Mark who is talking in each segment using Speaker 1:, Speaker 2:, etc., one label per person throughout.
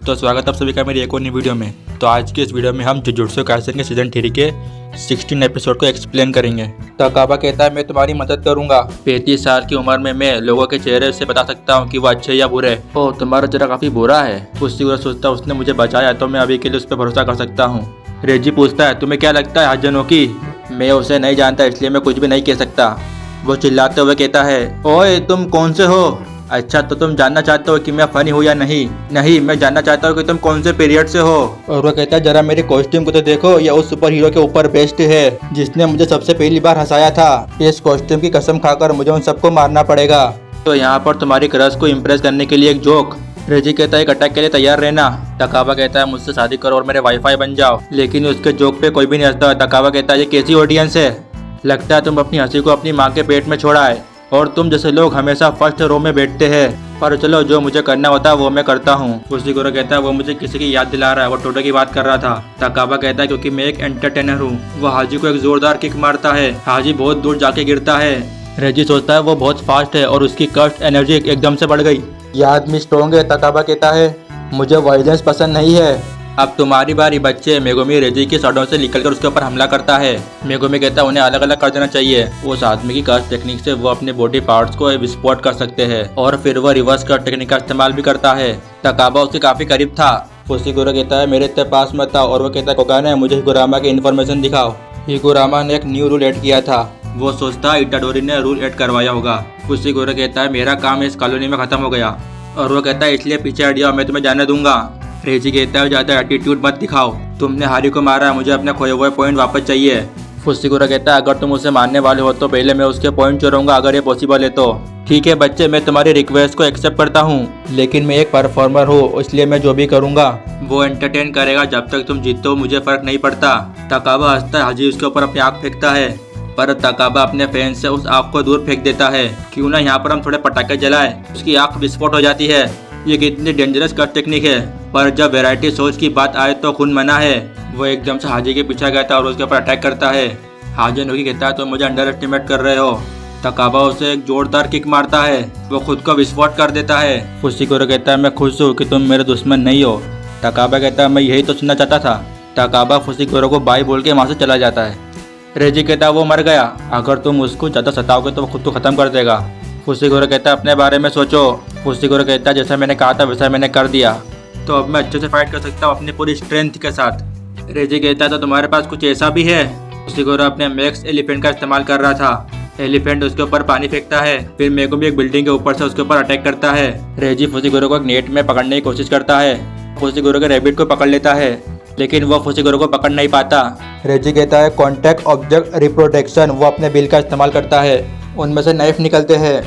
Speaker 1: तो स्वागत है आप सभी का मेरी एक और नई वीडियो में। तो आज की इस वीडियो में हम जुजुत्सु काइसेन के सीजन 3 के 16 एपिसोड को एक्सप्लेन करेंगे। तकाबा कहता है मैं तुम्हारी मदद करूंगा। 35 साल की उम्र में मैं लोगों के चेहरे से बता सकता हूं कि वो अच्छे या बुरे। ओह तुम्हारा चेहरा काफी बुरा है। उसकी सोचता उसने मुझे बचाया तो मैं अभी के लिए उस पर भरोसा कर सकता हूँ। रेजी पूछता है तुम्हें क्या लगता है हाजनों की? मैं उसे नहीं जानता इसलिए मैं कुछ भी नहीं कह सकता। वो चिल्लाते हुए कहता है ओए तुम कौन से हो? अच्छा तो तुम जानना चाहते हो कि मैं फनी हूँ या नहीं? नहीं, मैं जानना चाहता हूँ कि तुम कौन से पीरियड से हो। और वो कहता है जरा मेरे कॉस्ट्यूम को तो देखो, यह उस सुपर हीरो के ऊपर बेस्ट है जिसने मुझे सबसे पहली बार हंसाया था। इस कॉस्ट्यूम की कसम खाकर मुझे उन सबको मारना पड़ेगा। तो यहाँ पर तुम्हारी क्रश को इम्प्रेस करने के लिए एक जोक। रेजी कहता है एक अटैक के लिए तैयार रहना। तकाबा कहता है मुझसे शादी करो और मेरे वाईफाई बन जाओ। लेकिन उसके जोक पे कोई भी नहीं हंसता। तकाबा कहता है ये कैसी ऑडियंस है? लगता है तुम अपनी हंसी को अपनी माँ के पेट में छोड़ा है और तुम जैसे लोग हमेशा फर्स्ट रो में बैठते हैं। पर चलो जो मुझे करना होता है वो मैं करता हूँ। फुशिगोरो कहता है वो मुझे किसी की याद दिला रहा है, वो टोटो की बात कर रहा था। तकाबा कहता है क्योंकि मैं एक एंटरटेनर हूँ। वो हाजी को एक जोरदार किक मारता है। हाजी बहुत दूर जाके गिरता है। रेजी सोचता है वो बहुत फास्ट है और उसकी कस्ट एनर्जी एकदम से बढ़ गई। यह आदमी स्ट्रॉन्ग है। तकाबा कहता है मुझे वायलेंस पसंद नहीं है। अब तुम्हारी बारी बच्चे। मेगुमी रेजी की शॉटों से निकलकर उसके ऊपर हमला करता है। मेगुमी कहता है उन्हें अलग अलग कर देना चाहिए। उस आदमी की कस्ट टेक्निक से वो अपने बॉडी पार्ट्स को विस्फोट कर सकते हैं और फिर वो रिवर्स कट टेक्निक का इस्तेमाल भी करता है। तकाबा उसके काफी करीब था। फुशिगोरो कहता है मेरे इतने पास मत था। और वो कहता है कोकाने मुझे हिगुरामा की इन्फॉर्मेशन दिखाओ। हिगुरामा ने एक न्यू रूल ऐड किया था। वो सोचता है इटाडोरी ने रूल ऐड करवाया होगा। फुशिगोरो कहता है मेरा काम इस कॉलोनी में खत्म हो गया। और वो कहता है इसलिए पीछे हट जाओ, मैं तुम्हें जाने दूंगा। रेजी कहता है ज्यादा एटीट्यूड मत दिखाओ। तुमने हारी को मारा, मुझे अपने खोए हुए पॉइंट वापस चाहिए। फुशिगोरो कहता है अगर तुम उसे मारने वाले हो तो पहले मैं उसके पॉइंट चुराऊंगा, अगर ये पॉसिबल है तो। ठीक है बच्चे, मैं तुम्हारी रिक्वेस्ट को एक्सेप्ट करता हूँ, लेकिन मैं एक परफॉर्मर हूँ इसलिए मैं जो भी करूँगा वो एंटरटेन करेगा। जब तक तुम जीतो मुझे फर्क नहीं पड़ता। तकाबा हंसता है। हाजी उसके ऊपर अपनी आँख फेंकता है पर तकाबा अपने फैन से उस आँख को दूर फेंक देता है। क्यों ना यहाँ पर हम थोड़े पटाखे जलाए। उसकी आँख विस्फोट हो जाती है। ये कितनी डेंजरस कट टेक्निक है। पर जब वैरायटी सोच की बात आए तो खून मना है। वो एकदम से हाजी के पीछे गया था और उसके ऊपर अटैक करता है। हाजी नोकी कहता है तो मुझे अंडर एस्टिमेट कर रहे हो। तकाबा उसे एक जोरदार किक मारता है। वो खुद को विस्फोट कर देता है। फुशिगोरो कहता है मैं खुश हूँ कि तुम मेरे दुश्मन नहीं हो। तकाबा कहता है मैं यही तो सुनना चाहता था। तकाबा फुशिगोरो को बाय बोल के वहाँ से चला जाता है। रेजी कहता है वो मर गया, अगर तुम उसको ज़्यादा सताओगे तो वो खुद को ख़त्म कर देगा। फुशिगोरो कहता है अपने बारे में सोचो। फुशिगोरो कहता है जैसा मैंने कहा था वैसा मैंने कर दिया, तो अब मैं अच्छे से फाइट कर सकता हूँ अपनी पूरी स्ट्रेंथ के साथ। रेजी कहता है तो तुम्हारे पास कुछ ऐसा भी है? फुशिगोरो अपने मैक्स एलिफेंट का इस्तेमाल कर रहा था। एलिफेंट उसके ऊपर पानी फेंकता है। फिर मेगुमी एक बिल्डिंग के ऊपर से उसके ऊपर अटैक करता है। रेजी फुशिगोरो को एक नेट में पकड़ने की कोशिश करता है। फुशिगोरो के रैबिट को पकड़ लेता है लेकिन वो फुशिगोरो को पकड़ नहीं पाता। रेजी कहता है कॉन्टैक्ट ऑब्जेक्ट रिप्रोटेक्शन। वो अपने बिल का इस्तेमाल करता है। उनमें से नाइफ निकलते हैं।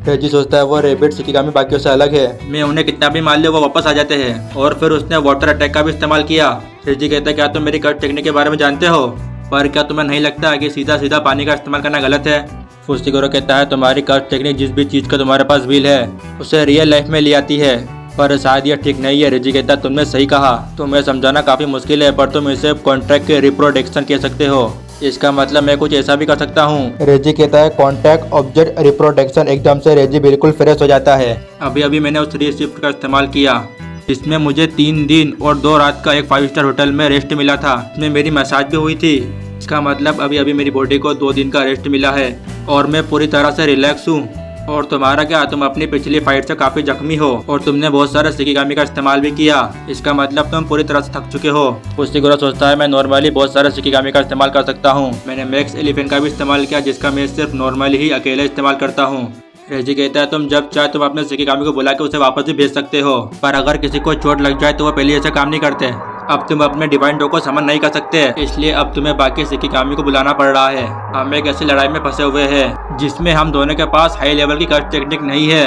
Speaker 1: रेजी सोचता है वो रैबिट शिकिगामी बाकियों से अलग है, मैं उन्हें कितना भी मार ले वो वापस आ जाते हैं। और फिर उसने वाटर अटैक का भी इस्तेमाल किया। रेजी कहता है क्या तुम मेरी कट टेक्निक के बारे में जानते हो? पर क्या तुम्हें नहीं लगता कि सीधा सीधा पानी का इस्तेमाल करना गलत है? फुशिगोरो कहता है तुम्हारी कट टेक्निक जिस भी चीज़ का तुम्हारे पास व्हील है उसे रियल लाइफ में ले आती है, पर शायद यह ठीक नहीं है। रेजी कहता है तुमने सही कहा, तुम्हें समझाना काफ़ी मुश्किल है पर तुम इसे कॉन्ट्रैक्ट के रिप्रोडक्शन कह सकते हो। इसका मतलब मैं कुछ ऐसा भी कर सकता हूँ। रेजी कहता है कॉन्टैक्ट ऑब्जेक्ट रिप्रोडक्शन। एकदम से रेजी बिल्कुल फ्रेश हो जाता है। अभी अभी मैंने उस रिशिफ्ट का इस्तेमाल किया जिसमें मुझे 3 दिन और 2 रात का एक 5 स्टार होटल में रेस्ट मिला था, जिसमें मेरी मसाज भी हुई थी। इसका मतलब अभी अभी मेरी बॉडी को 2 दिन का रेस्ट मिला है और मैं पूरी तरह से रिलैक्स हूँ। और तुम्हारा क्या, तुम अपनी पिछली फाइट से काफी जख्मी हो और तुमने बहुत सारे शिकिगामी का इस्तेमाल भी किया। इसका मतलब तुम पूरी तरह से थक चुके हो। फुशिगोरो सोचता है मैं नॉर्मली बहुत सारे शिकिगामी का इस्तेमाल कर सकता हूँ। मैंने मैक्स एलिफेंट का भी इस्तेमाल किया जिसका मैं सिर्फ नॉर्मली ही अकेले इस्तेमाल करता हूँ। रेजी कहता है तुम जब चाहे तुम अपने शिकिगामी को बुला के उसे वापस भी भेज सकते हो, पर अगर किसी को चोट लग जाए तो वो पहले ऐसा काम नहीं करते। अब तुम अपने डिवाइन डो को समन नहीं कर सकते, इसलिए अब तुम्हें बाकी शिकिगामी को बुलाना पड़ रहा है। हम एक ऐसी लड़ाई में फंसे हुए हैं जिसमें हम दोनों के पास हाई लेवल की कट टेक्निक नहीं है।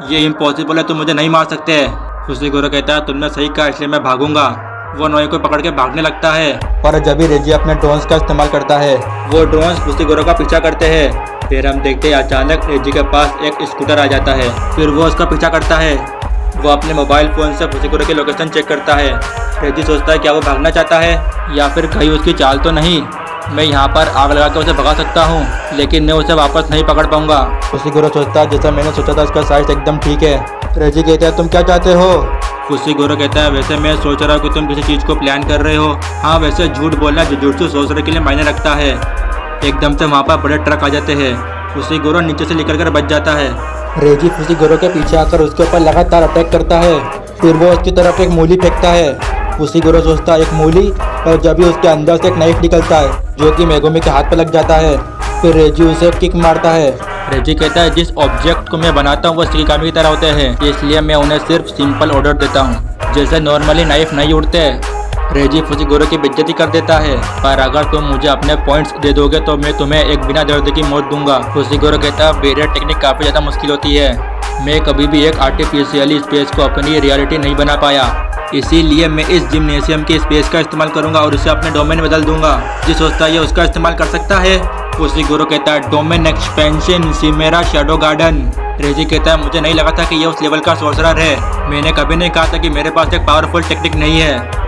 Speaker 1: ये इम्पॉसिबल है, तुम मुझे नहीं मार सकते। फुशिगोरो कहता है तुमने सही कहा इसलिए मैं भागूंगा। वो नोई को पकड़ के भागने लगता है पर जब भी रेजी अपने ड्रोन्स का इस्तेमाल करता है वो ड्रोन्स फुशिगोरो का पीछा करते हैं। फिर हम देखते हैं अचानक रेजी के पास एक स्कूटर आ जाता है। फिर वो उसका पीछा करता है। वो अपने मोबाइल फोन से फुशिगोरो की लोकेशन चेक करता है। रेजी सोचता है क्या वो भागना चाहता है या फिर कहीं उसकी चाल तो नहीं। मैं यहाँ पर आग लगा के उसे भगा सकता हूँ लेकिन मैं उसे वापस नहीं पकड़ पाऊंगा। फुशिगोरो सोचता है जैसा मैंने सोचा था उसका साइज एकदम ठीक है। रेजी कहता है तुम क्या चाहते हो? फुसीगुरो कहता है वैसे मैं सोच रहा हूँ कि तुम किसी चीज़ को प्लान कर रहे हो। हाँ वैसे झूठ बोलना जुजुत्सु सोर्सर के लिए मायने रखता है। एकदम से वहाँ पर बड़े ट्रक आ जाते हैं। फुसीगुरो नीचे से निकल कर बच जाता है। रेजी फुसीगुरो के पीछे आकर उसके ऊपर लगातार अटैक करता है। फिर वो उसकी तरफ एक मूली फेंकता है। फुसीगुरो सोचता है एक मूली, पर जब भी उसके अंदर से एक नाइफ निकलता है जो कि मेगुमी के हाथ पर लग जाता है। फिर रेजी उसे किक मारता है। रेजी कहता है जिस ऑब्जेक्ट को मैं बनाता हूँ वो शिकामी की तरह होते हैं, इसलिए मैं उन्हें सिर्फ सिंपल ऑर्डर देता हूँ, जैसे नॉर्मली नाइफ नहीं उड़ते। रेजी फुसीगुरो की बेइज्जती कर देता है, पर अगर तुम मुझे अपने पॉइंट्स दे दोगे तो मैं तुम्हें एक बिना दर्द की मौत दूंगा। फुसीगुरो कहता है बैरियर टेक्निक काफ़ी ज़्यादा मुश्किल होती है। मैं कभी भी एक आर्टिफिशियली स्पेस को अपनी रियलिटी नहीं बना पाया, इसीलिए मैं इस जिम्नेशियम की स्पेस का इस्तेमाल करूंगा और इसे अपने डोमेन में बदल दूंगा। जो सोचता है उसका इस्तेमाल कर सकता है। फुसीगुरो कहता है डोमेन एक्सपेंशन सिमेरा शैडो गार्डन। रेजी कहता है मुझे नहीं लगा था कि ये उस लेवल का सोर्सरर है। मैंने कभी नहीं कहा था कि मेरे पास एक पावरफुल टेक्निक नहीं है।